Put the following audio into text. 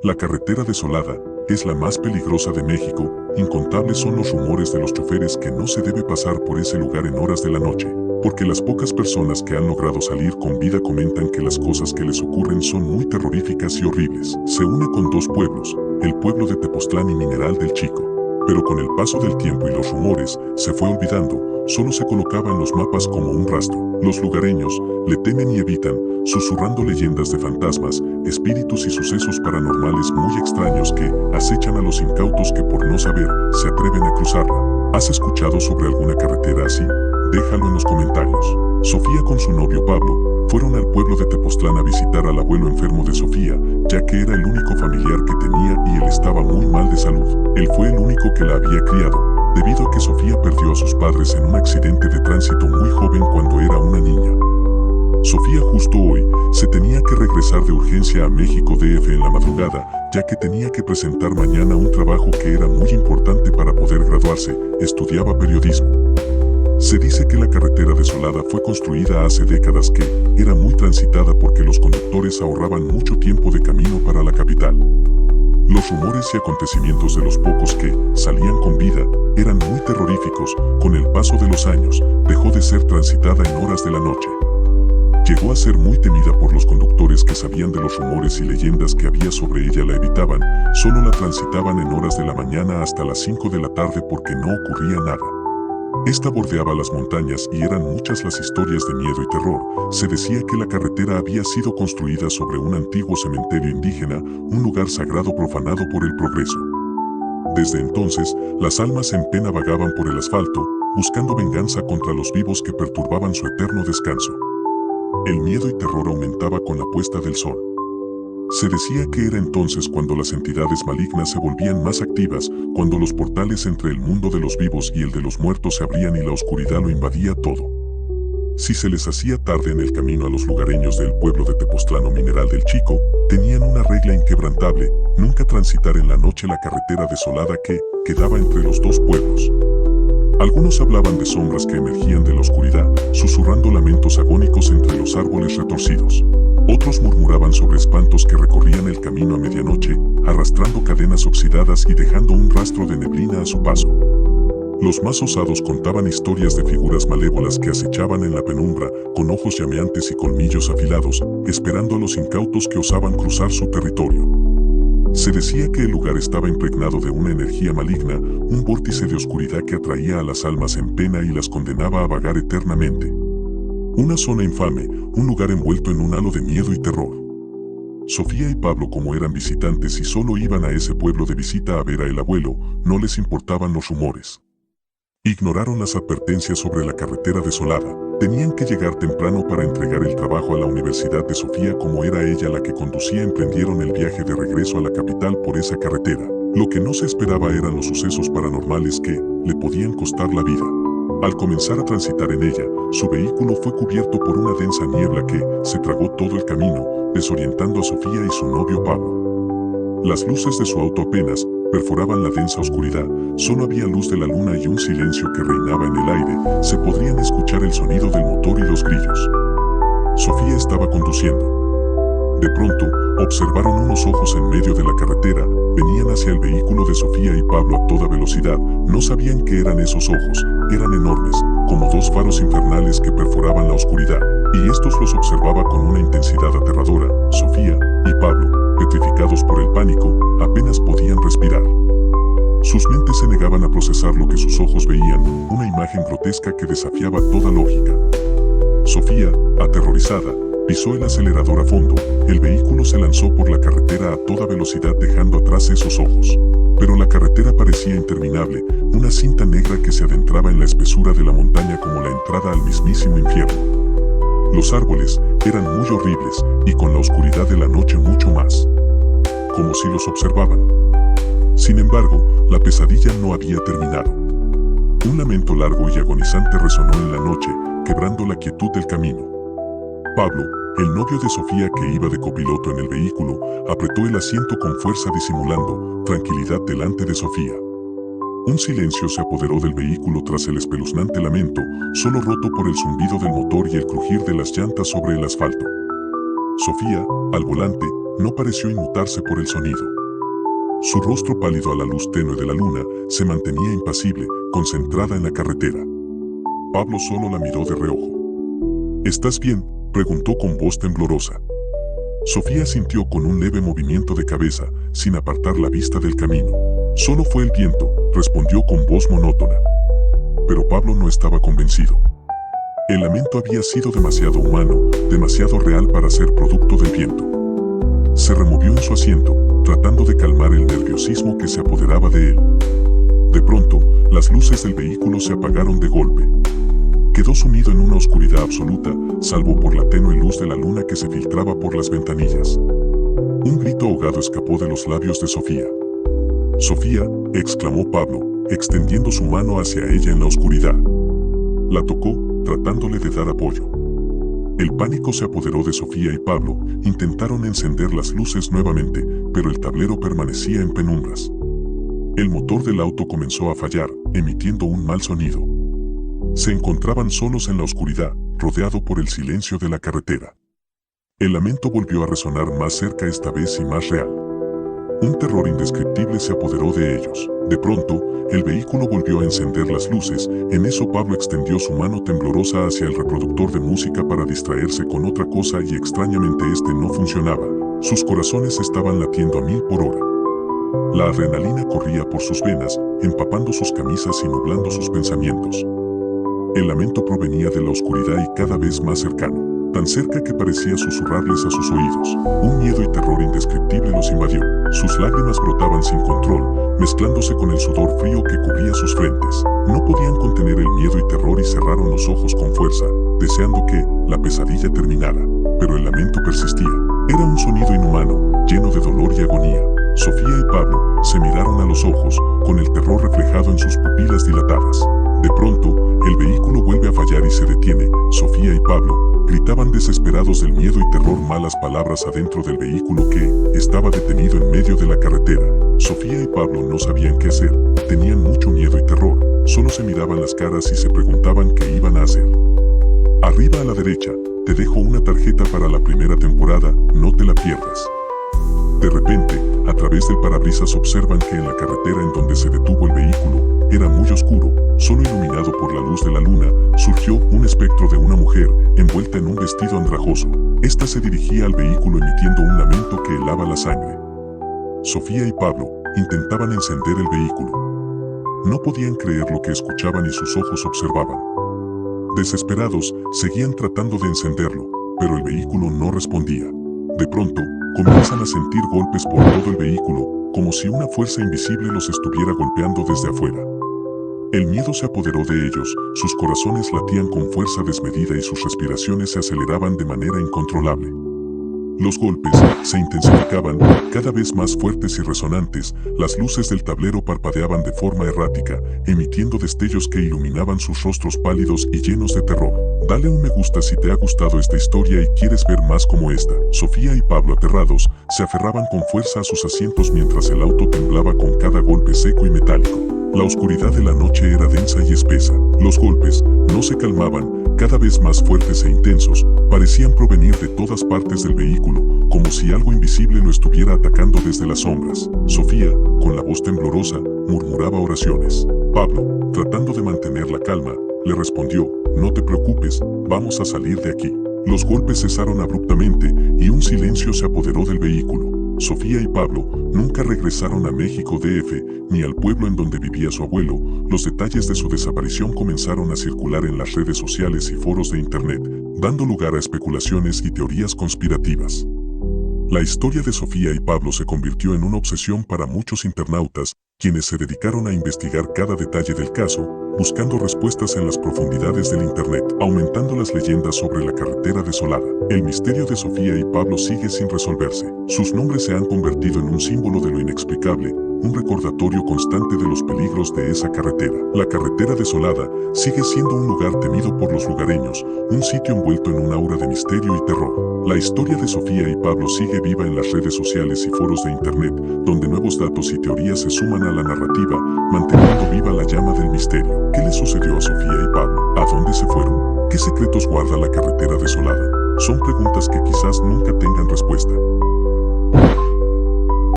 La carretera desolada es la más peligrosa de México. Incontables son los rumores de los choferes que no se debe pasar por ese lugar en horas de la noche, porque las pocas personas que han logrado salir con vida comentan que las cosas que les ocurren son muy terroríficas y horribles. Se une con dos pueblos, el pueblo de Tepoztlán y Mineral del Chico. Pero con el paso del tiempo y los rumores, se fue olvidando, solo se colocaba en los mapas como un rastro. Los lugareños le temen y evitan, susurrando leyendas de fantasmas, espíritus y sucesos paranormales muy extraños que acechan a los incautos que por no saber, se atreven a cruzarla. ¿Has escuchado sobre alguna carretera así? Déjalo en los comentarios. Sofía con su novio Pablo fueron al pueblo de Tepoztlán a visitar al abuelo enfermo de Sofía, ya que era el único familiar que tenía y él estaba muy mal de salud. Él fue el único que la había criado, debido a que Sofía perdió a sus padres en un accidente de tránsito muy joven cuando era una niña. Sofía justo hoy se tenía que regresar de urgencia a México DF en la madrugada, ya que tenía que presentar mañana un trabajo que era muy importante para poder graduarse. Estudiaba periodismo. Se dice que la carretera desolada fue construida hace décadas, que era muy transitada porque los conductores ahorraban mucho tiempo de camino para la capital. Los rumores y acontecimientos de los pocos que salían con vida eran muy terroríficos. Con el paso de los años, dejó de ser transitada en horas de la noche. Llegó a ser muy temida por los conductores que sabían de los rumores y leyendas que había sobre ella. La evitaban, solo la transitaban en horas de la mañana hasta las 5 de la tarde porque no ocurría nada. Esta bordeaba las montañas y eran muchas las historias de miedo y terror. Se decía que la carretera había sido construida sobre un antiguo cementerio indígena, un lugar sagrado profanado por el progreso. Desde entonces, las almas en pena vagaban por el asfalto, buscando venganza contra los vivos que perturbaban su eterno descanso. El miedo y terror aumentaba con la puesta del sol. Se decía que era entonces cuando las entidades malignas se volvían más activas, cuando los portales entre el mundo de los vivos y el de los muertos se abrían y la oscuridad lo invadía todo. Si se les hacía tarde en el camino a los lugareños del pueblo de Tepoztlán o Mineral del Chico, tenían una regla inquebrantable: nunca transitar en la noche la carretera desolada que quedaba entre los dos pueblos. Algunos hablaban de sombras que emergían de la oscuridad, susurrando lamentos agónicos entre los árboles retorcidos. Otros murmuraban sobre espantos que recorrían el camino a medianoche, arrastrando cadenas oxidadas y dejando un rastro de neblina a su paso. Los más osados contaban historias de figuras malévolas que acechaban en la penumbra, con ojos llameantes y colmillos afilados, esperando a los incautos que osaban cruzar su territorio. Se decía que el lugar estaba impregnado de una energía maligna, un vórtice de oscuridad que atraía a las almas en pena y las condenaba a vagar eternamente. Una zona infame, un lugar envuelto en un halo de miedo y terror. Sofía y Pablo, como eran visitantes y solo iban a ese pueblo de visita a ver a el abuelo, no les importaban los rumores. Ignoraron las advertencias sobre la carretera desolada. Tenían que llegar temprano para entregar el trabajo a la Universidad de Sofía. Como era ella la que conducía, emprendieron el viaje de regreso a la capital por esa carretera. Lo que no se esperaba eran los sucesos paranormales que le podían costar la vida. Al comenzar a transitar en ella, su vehículo fue cubierto por una densa niebla que se tragó todo el camino, desorientando a Sofía y su novio Pablo. Las luces de su auto apenas perforaban la densa oscuridad, solo había luz de la luna y un silencio que reinaba en el aire. Se podrían escuchar el sonido del motor y los grillos. Sofía estaba conduciendo. De pronto, observaron unos ojos en medio de la carretera. Venían hacia el vehículo de Sofía y Pablo a toda velocidad. No sabían qué eran esos ojos. Eran enormes, como dos faros infernales que perforaban la oscuridad, y estos los observaba con una intensidad aterradora. Sofía y Pablo, petrificados por el pánico, apenas podían respirar. Sus mentes se negaban a procesar lo que sus ojos veían, una imagen grotesca que desafiaba toda lógica. Sofía, aterrorizada, pisó el acelerador a fondo. El vehículo se lanzó por la carretera a toda velocidad, dejando atrás esos ojos. Pero la carretera parecía interminable, una cinta negra que se adentraba en la espesura de la montaña como la entrada al mismísimo infierno. Los árboles eran muy horribles, y con la oscuridad de la noche mucho más. Como si los observaban. Sin embargo, la pesadilla no había terminado. Un lamento largo y agonizante resonó en la noche, quebrando la quietud del camino. Pablo, el novio de Sofía, que iba de copiloto en el vehículo, apretó el asiento con fuerza, disimulando tranquilidad delante de Sofía. Un silencio se apoderó del vehículo tras el espeluznante lamento, solo roto por el zumbido del motor y el crujir de las llantas sobre el asfalto. Sofía, al volante, no pareció inmutarse por el sonido. Su rostro pálido a la luz tenue de la luna se mantenía impasible, concentrada en la carretera. Pablo solo la miró de reojo. ¿Estás bien?, preguntó con voz temblorosa. Sofía sintió con un leve movimiento de cabeza, sin apartar la vista del camino. Solo fue el viento, respondió con voz monótona. Pero Pablo no estaba convencido. El lamento había sido demasiado humano, demasiado real para ser producto del viento. Se removió en su asiento, tratando de calmar el nerviosismo que se apoderaba de él. De pronto, las luces del vehículo se apagaron de golpe. Quedó sumido en una oscuridad absoluta, salvo por la tenue luz de la luna que se filtraba por las ventanillas. Un grito ahogado escapó de los labios de Sofía. «Sofía», exclamó Pablo, extendiendo su mano hacia ella en la oscuridad. La tocó, tratándole de dar apoyo. El pánico se apoderó de Sofía y Pablo, intentaron encender las luces nuevamente, pero el tablero permanecía en penumbras. El motor del auto comenzó a fallar, emitiendo un mal sonido. Se encontraban solos en la oscuridad, rodeado por el silencio de la carretera. El lamento volvió a resonar más cerca esta vez y más real. Un terror indescriptible se apoderó de ellos. De pronto, el vehículo volvió a encender las luces. En eso Pablo extendió su mano temblorosa hacia el reproductor de música para distraerse con otra cosa y extrañamente este no funcionaba. Sus corazones estaban latiendo a 1000 por hora. La adrenalina corría por sus venas, empapando sus camisas y nublando sus pensamientos. El lamento provenía de la oscuridad y cada vez más cercano, tan cerca que parecía susurrarles a sus oídos. Un miedo y terror indescriptible los invadió. Sus lágrimas brotaban sin control, mezclándose con el sudor frío que cubría sus frentes. No podían contener el miedo y terror y cerraron los ojos con fuerza, deseando que la pesadilla terminara. Pero el lamento persistía. Era un sonido inhumano, lleno de dolor y agonía. Sofía y Pablo se miraron a los ojos, con el terror reflejado en sus pupilas dilatadas. De pronto, el vehículo vuelve a fallar y se detiene. Sofía y Pablo gritaban desesperados del miedo y terror malas palabras adentro del vehículo que estaba detenido en medio de la carretera. Sofía y Pablo no sabían qué hacer, tenían mucho miedo y terror, solo se miraban las caras y se preguntaban qué iban a hacer. Arriba a la derecha, te dejo una tarjeta para la primera temporada, no te la pierdas. De repente, a través del parabrisas observan que en la carretera en donde se detuvo el vehículo, era muy oscuro, solo iluminado por la luz de la luna, surgió un espectro de una mujer, envuelta en un vestido andrajoso. Esta se dirigía al vehículo emitiendo un lamento que helaba la sangre. Sofía y Pablo intentaban encender el vehículo. No podían creer lo que escuchaban y sus ojos observaban. Desesperados, seguían tratando de encenderlo, pero el vehículo no respondía. De pronto, comienzan a sentir golpes por todo el vehículo, como si una fuerza invisible los estuviera golpeando desde afuera. El miedo se apoderó de ellos, sus corazones latían con fuerza desmedida y sus respiraciones se aceleraban de manera incontrolable. Los golpes se intensificaban, cada vez más fuertes y resonantes, las luces del tablero parpadeaban de forma errática, emitiendo destellos que iluminaban sus rostros pálidos y llenos de terror. Dale un me gusta si te ha gustado esta historia y quieres ver más como esta. Sofía y Pablo, aterrados, se aferraban con fuerza a sus asientos mientras el auto temblaba con cada golpe seco y metálico. La oscuridad de la noche era densa y espesa. Los golpes no se calmaban, cada vez más fuertes e intensos, parecían provenir de todas partes del vehículo, como si algo invisible lo estuviera atacando desde las sombras. Sofía, con la voz temblorosa, murmuraba oraciones. Pablo, tratando de mantener la calma, le respondió, no te preocupes, vamos a salir de aquí. Los golpes cesaron abruptamente y un silencio se apoderó del vehículo. Sofía y Pablo nunca regresaron a México DF, ni al pueblo en donde vivía su abuelo. Los detalles de su desaparición comenzaron a circular en las redes sociales y foros de internet, dando lugar a especulaciones y teorías conspirativas. La historia de Sofía y Pablo se convirtió en una obsesión para muchos internautas, quienes se dedicaron a investigar cada detalle del caso, buscando respuestas en las profundidades del internet, aumentando las leyendas sobre la carretera desolada. El misterio de Sofía y Pablo sigue sin resolverse. Sus nombres se han convertido en un símbolo de lo inexplicable, un recordatorio constante de los peligros de esa carretera. La carretera desolada sigue siendo un lugar temido por los lugareños, un sitio envuelto en un aura de misterio y terror. La historia de Sofía y Pablo sigue viva en las redes sociales y foros de internet, donde nuevos datos y teorías se suman a la narrativa, manteniendo viva la llama del misterio. ¿Qué le sucedió a Sofía y Pablo? ¿A dónde se fueron? ¿Qué secretos guarda la carretera desolada? Son preguntas que quizás nunca tengan respuesta.